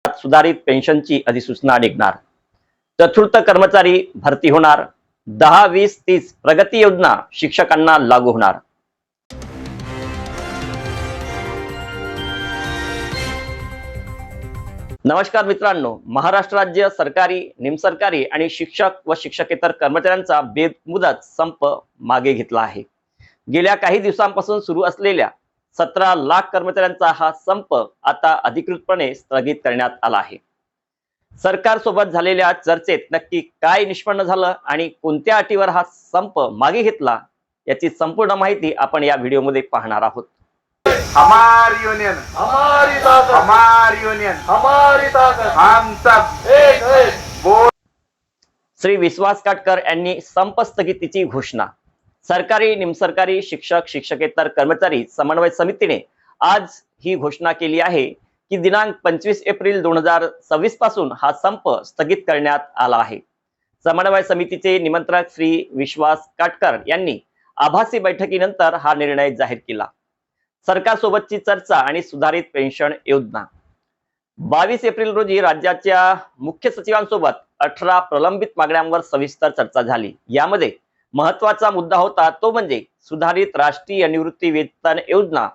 सुधारित पेन्शनची अधिसूचना निघणार। चतुर्थ कर्मचारी भरती होणार। 10, 20, 30 प्रगती योजना शिक्षकांना लागू होणार। नमस्कार मित्रांनो, महाराष्ट्र राज्य सरकारी, निमसरकारी आणि शिक्षक व शिक्षकेतर कर्मचाऱ्यांचा बेमुदत संप मागे घेतला आहे। गेल्या काही दिवसांपासून सुरू असलेल्या 17 लाख कर्मचाऱ्यांचा हा संप आता अधिकृतपणे स्थगित करण्यात आला आहे। सरकार सोबत झालेल्या चर्चेत नक्की काय निष्पन्न झालं आणि कोणत्या अटीवर हा संप मागे घेतला याची संपूर्ण माहिती आपण या व्हिडिओमध्ये पाहणार आहोत। हमारी यूनियन हमारी ताकत, हमारी यूनियन हमारी ताकत, हम सब एक है। श्री विश्वास काटकर यांनी संप स्थगितीची घोषणा। सरकारी, निमसरकारी, शिक्षक, शिक्षकेतर कर्मचारी समन्वय समितीने आज ही घोषणा केली आहे की दिनांक 25 एप्रिल 2026 पासून हा संप स्थगित करण्यात आला आहे। समन्वय समितीचे निमंत्रक श्री विश्वास काटकर यांनी आभासी बैठकीनंतर हा निर्णय जाहीर केला। सरकार सोबतची चर्चा आणि सुधारित पेन्शन योजना। 22 एप्रिल रोजी राज्याच्या मुख्य सचिवांसोबत 18 प्रलंबित मागण्यांवर सविस्तर चर्चा झाली। यामध्ये महत्त्वाचा मुद्दा होता तो म्हणजे सुधारित राष्ट्रीय निवृत्ती वेतन योजना।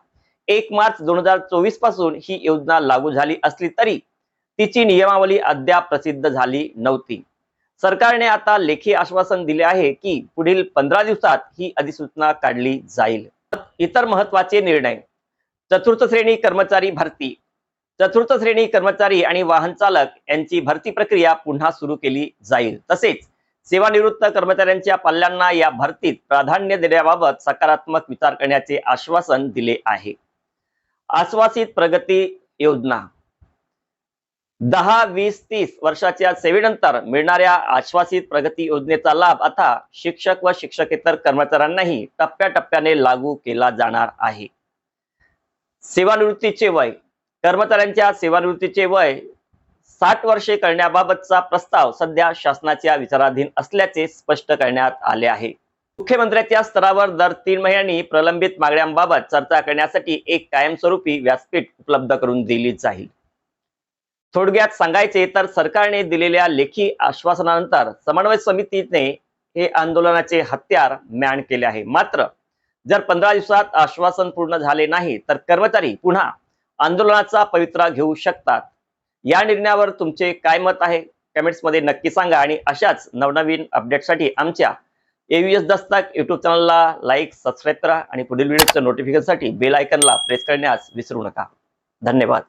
1 मार्च 2024 पासून ही योजना लागू झाली असली तरी तिची नियमावली अद्याप प्रसिद्ध झाली नव्हती। सरकारने आता लेखी आश्वासन दिले आहे की पुढील 15 दिवसात ही अधिसूचना काढली जाईल। इतर महत्त्वाचे निर्णय। चतुर्थ श्रेणी कर्मचारी भरती। चतुर्थ श्रेणी कर्मचारी आणि वाहन चालक यांची भरती प्रक्रिया पुन्हा सुरू केली जाईल। तसेच सेवानिवृत्त कर्मचाऱ्यांच्या पाल्यांना या भरतीत प्राधान्य देण्याबाबत सकारात्मक विचार करण्याचे आश्वासन दिले आहे। आश्वासित प्रगती योजना। 10, 20, 30 वर्षाच्या सेवेनंतर मिळणाऱ्या आश्वासित प्रगती योजनेचा लाभ आता शिक्षक व शिक्षकेतर कर्मचाऱ्यांनाही टप्प्याटप्प्याने लागू केला जाणार आहे। सेवानिवृत्तीचे वय। कर्मचाऱ्यांच्या सेवानिवृत्तीचे वय 60 वर्षे करण्याबाबतचा प्रस्ताव सध्या शासनाच्या विचाराधीन असल्याचे स्पष्ट करण्यात आले आहे। मुख्यमंत्र्यांच्या स्तरावर दर 3 महिन्यांनी प्रलंबित मागण्यांबाबत चर्चा करण्यासाठी एक कायमस्वरूपी व्यासपीठ उपलब्ध करून दिली जाईल। थोडक्यात सांगायचे तर सरकारने दिलेल्या लेखी आश्वासनानंतर समन्वय समितीने हे आंदोलनाचे हत्यार म्यान केले आहे। मात्र जर 15 दिवसात आश्वासन पूर्ण झाले नाही तर कर्मचारी पुन्हा आंदोलनाचा पवित्रा घेऊ शकतात। या निर्णयावर तुमचे काय मत आहे कमेंट्स मध्ये नक्की सांगा आणि अशाच नवनवीन अपडेटसाठी आमच्या AVS दस्तक YouTube चॅनलला लाईक, सबस्क्राईब करा आणि पुढील व्हिडिओच्या नोटिफिकेशनसाठी बेल आयकॉनला प्रेस करण्यास विसरू नका। धन्यवाद।